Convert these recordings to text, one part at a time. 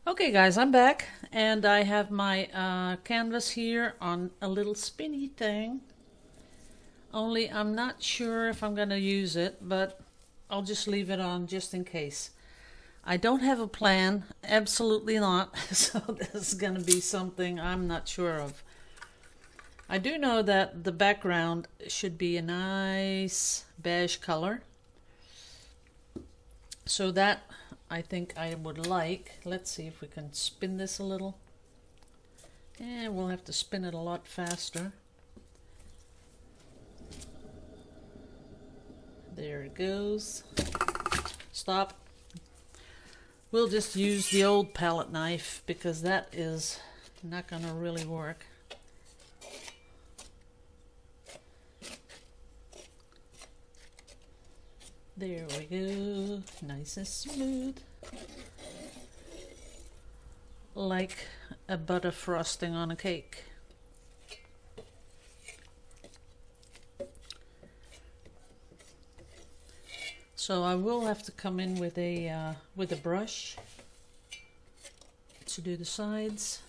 Okay guys, I'm back and I have my canvas here on a little spinny thing. Only I'm not sure if I'm going to use it, but I'll just leave it on just in case. I don't have a plan, absolutely not, so this is going to be something I'm not sure of. I do know that the background should be a nice beige color. So that I think I would like. Let's see if we can spin this a little. And we'll have to spin it a lot faster. There it goes. Stop. We'll just use the old palette knife because that is not going to really work. There we go. Nice and smooth. Like a butter frosting on a cake. So I will have to come in with a brush to do the sides.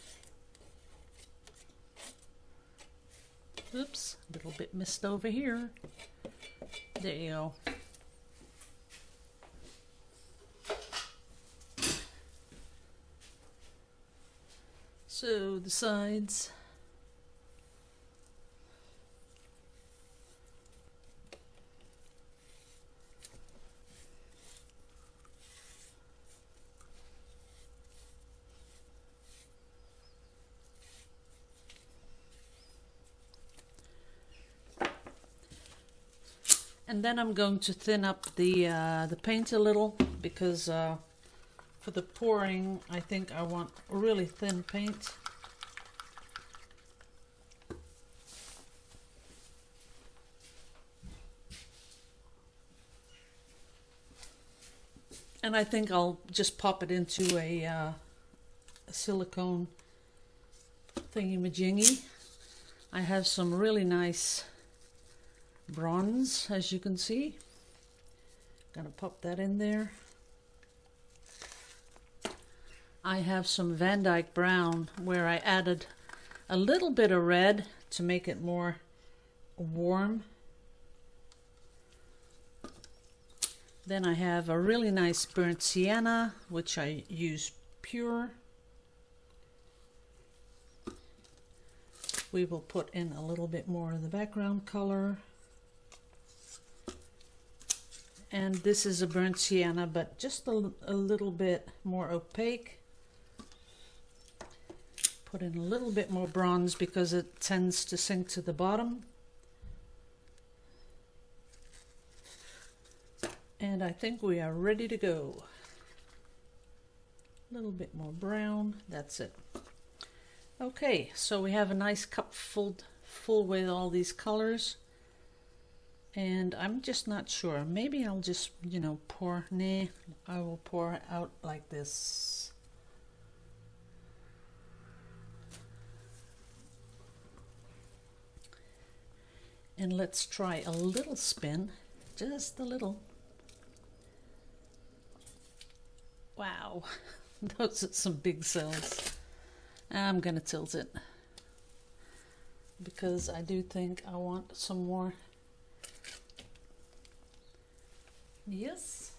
Oops, a little bit missed over here. There you go. So the sides. And then I'm going to thin up the paint a little because for the pouring I think I want really thin paint. And I think I'll just pop it into a silicone thingy-majingy. I have some really nice bronze, as you can see. Gonna pop that in there. I have some Van Dyke brown where I added a little bit of red to make it more warm. Then I have a really nice burnt sienna, which I use pure. We will put in a little bit more of the background color. And this is a burnt sienna, but just a little bit more opaque. Put in a little bit more bronze because it tends to sink to the bottom. And I think we are ready to go. A little bit more brown, that's it. Okay, so we have a nice cup full with all these colors. And I'm just not sure. Maybe I'll just, pour. Nah, I will pour out like this. And let's try a little spin, just a little. Wow, those are some big cells. I'm gonna tilt it because I do think I want some more. Yes.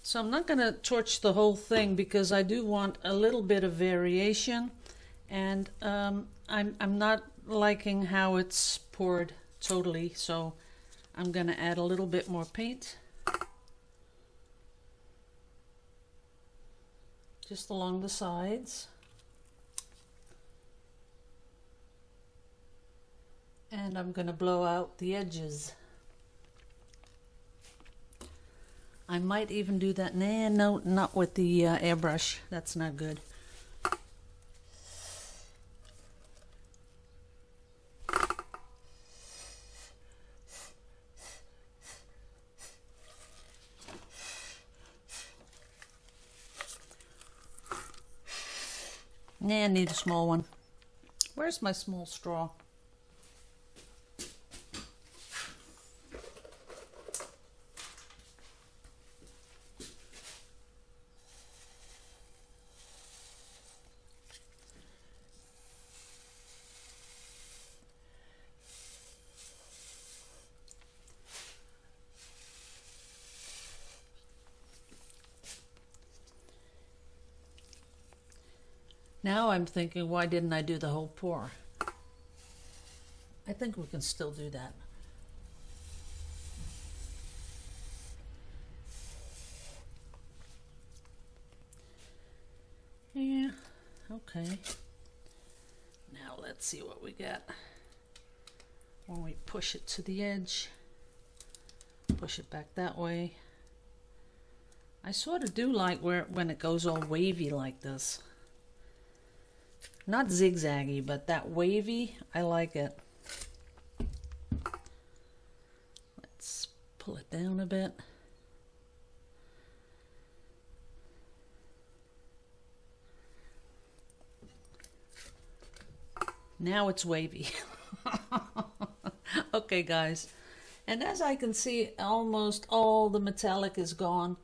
So I'm not going to torch the whole thing because I do want a little bit of variation, and I'm not liking how it's poured totally, so I'm going to add a little bit more paint. Just along the sides. And I'm going to blow out the edges. I might even do that. Nah, no, not with the airbrush. That's not good. Nah, I need a small one. Where's my small straw? Now I'm thinking, why didn't I do the whole pour? I think we can still do that. Yeah, okay. Now let's see what we get. When we push it to the edge, push it back that way. I sort of do like when it goes all wavy like this. Not zigzaggy, but that wavy, I like it. Let's pull it down a bit. Now it's wavy. Okay, guys. And as I can see, almost all the metallic is gone.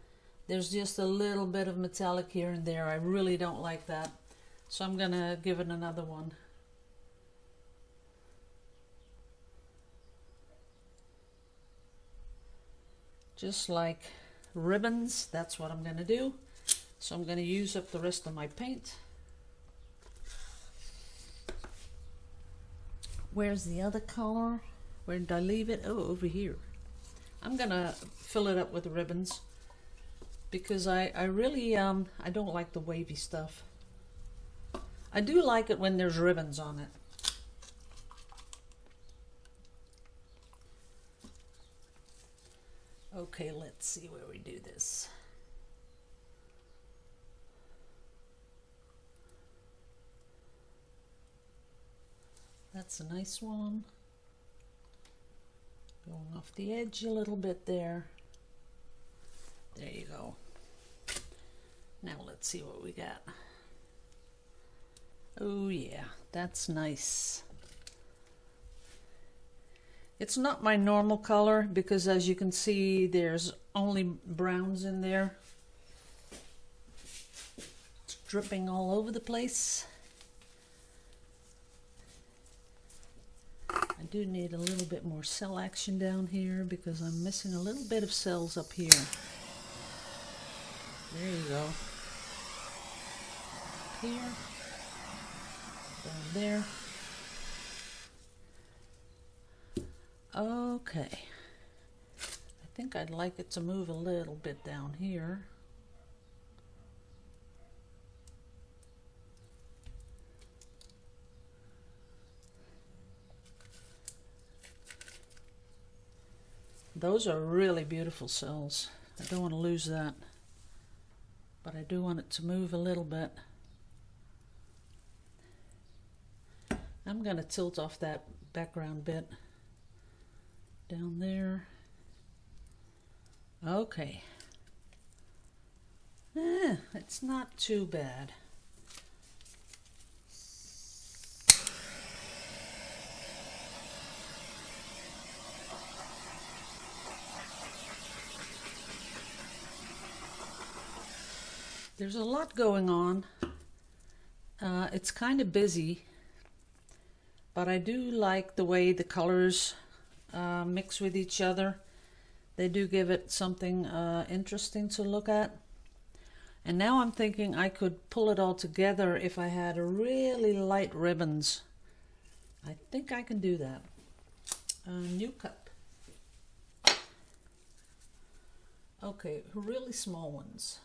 There's just a little bit of metallic here and there. I really don't like that. So I'm going to give it another one. Just like ribbons, that's what I'm going to do. So I'm going to use up the rest of my paint. Where's the other color? Where did I leave it? Oh, over here. I'm going to fill it up with ribbons because I really, I don't like the wavy stuff. I do like it when there's ribbons on it. Okay, let's see where we do this. That's a nice one. Going off the edge a little bit there. There you go. Now let's see what we got. Oh yeah, that's nice. It's not my normal color because as you can see there's only browns in there. It's dripping all over the place. I do need a little bit more cell action down here because I'm missing a little bit of cells up here. There you go. Here. Down there. Okay. I think I'd like it to move a little bit down here. Those are really beautiful cells. I don't want to lose that. But I do want it to move a little bit. I'm going to tilt off that background bit down there. Okay. It's not too bad. There's a lot going on. It's kind of busy. But I do like the way the colors mix with each other. They do give it something interesting to look at. And now I'm thinking I could pull it all together if I had really light ribbons. I think I can do that. New cup. Okay, really small ones.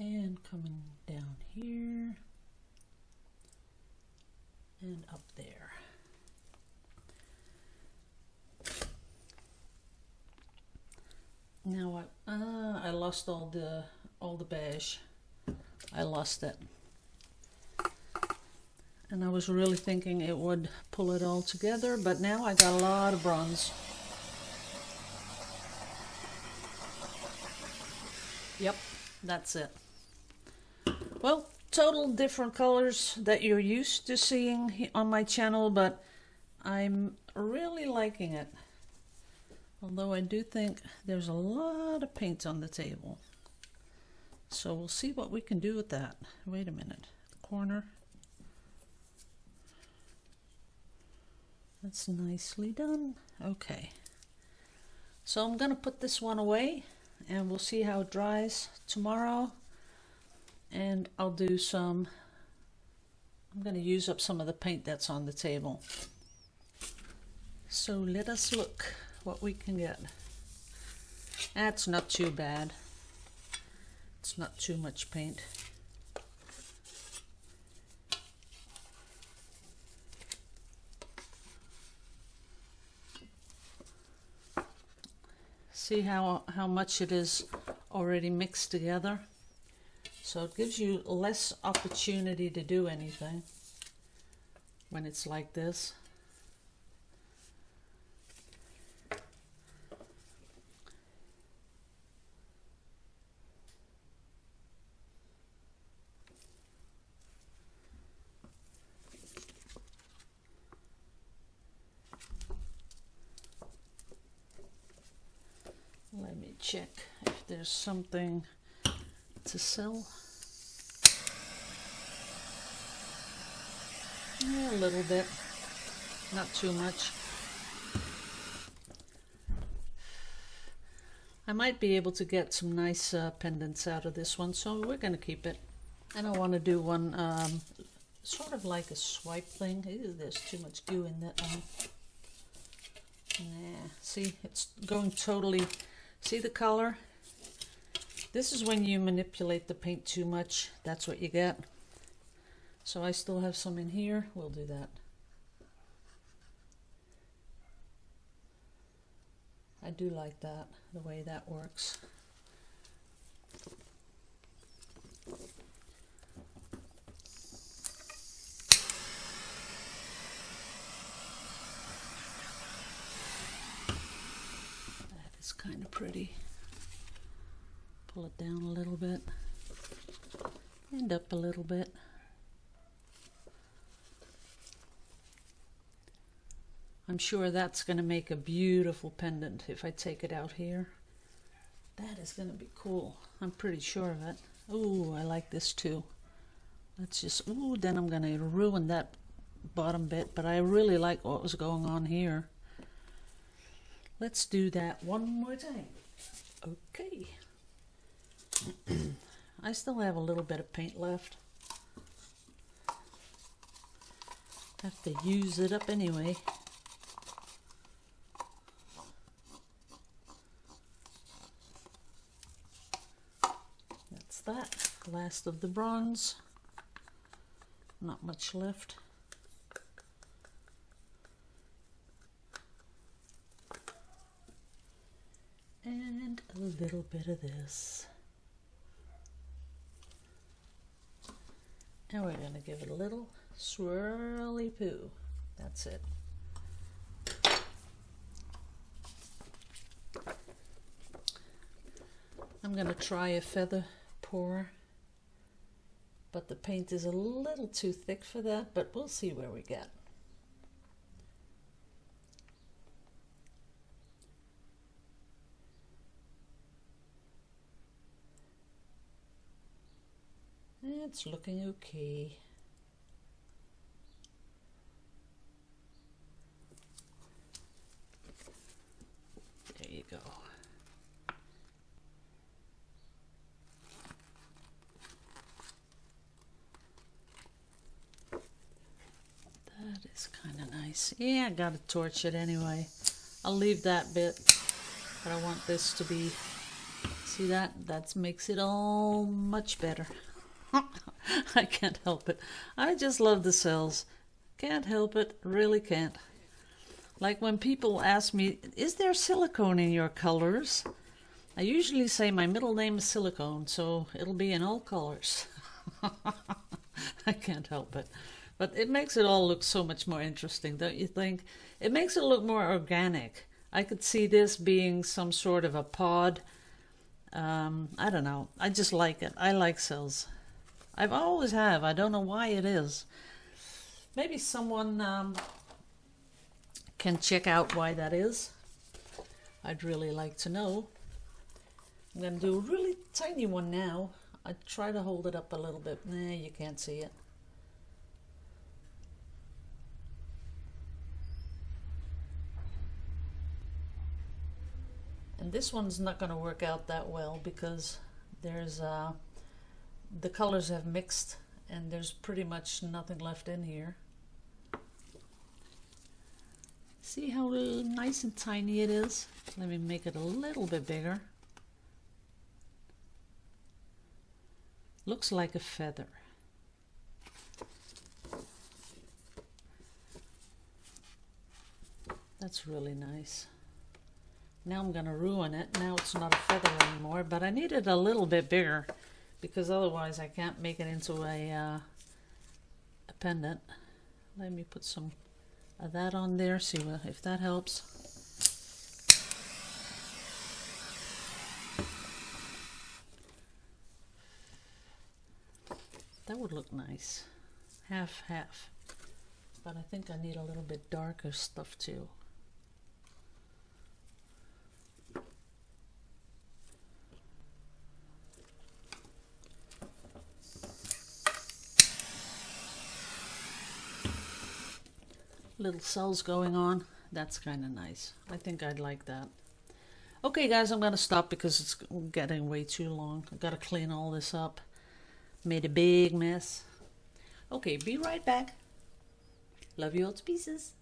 And coming down here and up there. Now I lost all the beige. I lost it. And I was really thinking it would pull it all together, but now I got a lot of bronze. Yep, that's it. Well, total different colors that you're used to seeing on my channel, but I'm really liking it. Although I do think there's a lot of paint on the table. So we'll see what we can do with that. Wait a minute. The corner. That's nicely done. Okay. So I'm going to put this one away and we'll see how it dries tomorrow. And I'll do some, I'm going to use up some of the paint that's on the table. So let us look what we can get. That's not too bad. It's not too much paint. See how much it is already mixed together? So it gives you less opportunity to do anything when it's like this. Let me check if there's something to sell. Yeah, a little bit, not too much. I might be able to get some nice pendants out of this one, so we're going to keep it. And I want to do one sort of like a swipe thing. Ew, there's too much goo in that one. Nah, see, it's going totally... See the color? This is when you manipulate the paint too much. That's what you get. So I still have some in here. We'll do that. I do like that, the way that works. It's kind of pretty. Pull it down a little bit and up a little bit. I'm sure that's going to make a beautiful pendant if I take it out here. That is going to be cool. I'm pretty sure of it. Ooh, I like this too. Let's just, ooh, then I'm going to ruin that bottom bit, but I really like what was going on here. Let's do that one more time. Okay. I still have a little bit of paint left. Have to use it up anyway. That's that. Last of the bronze. Not much left. And a little bit of this. And we're going to give it a little swirly poo. That's it. I'm going to try a feather pour, but the paint is a little too thick for that, but we'll see where we get. It's looking okay. There you go. That is kind of nice. Yeah, I gotta torch it anyway. I'll leave that bit, but I want this to be, see that? That makes it all much better. I can't help it. I just love the cells. Can't help it. Really can't. Like when people ask me, is there silicone in your colors? I usually say my middle name is Silicone, so it'll be in all colors. I can't help it. But it makes it all look so much more interesting, don't you think? It makes it look more organic. I could see this being some sort of a pod. I don't know. I just like it. I like cells. I've always have. I don't know why it is. Maybe someone can check out why that is. I'd really like to know. I'm going to do a really tiny one now. I try to hold it up a little bit. Nah, you can't see it. And this one's not going to work out that well because there's the colors have mixed and there's pretty much nothing left in here. See how nice and tiny it is? Let me make it a little bit bigger. Looks like a feather. That's really nice. Now I'm going to ruin it. Now it's not a feather anymore, but I need it a little bit bigger because otherwise I can't make it into a pendant. Let me put some of that on there, see if that helps. That would look nice. Half, half. But I think I need a little bit darker stuff too. Little cells going on. That's kind of nice. I think I'd like that. Okay guys, I'm going to stop because it's getting way too long. I've got to clean all this up. Made a big mess. Okay, be right back. Love you all to pieces.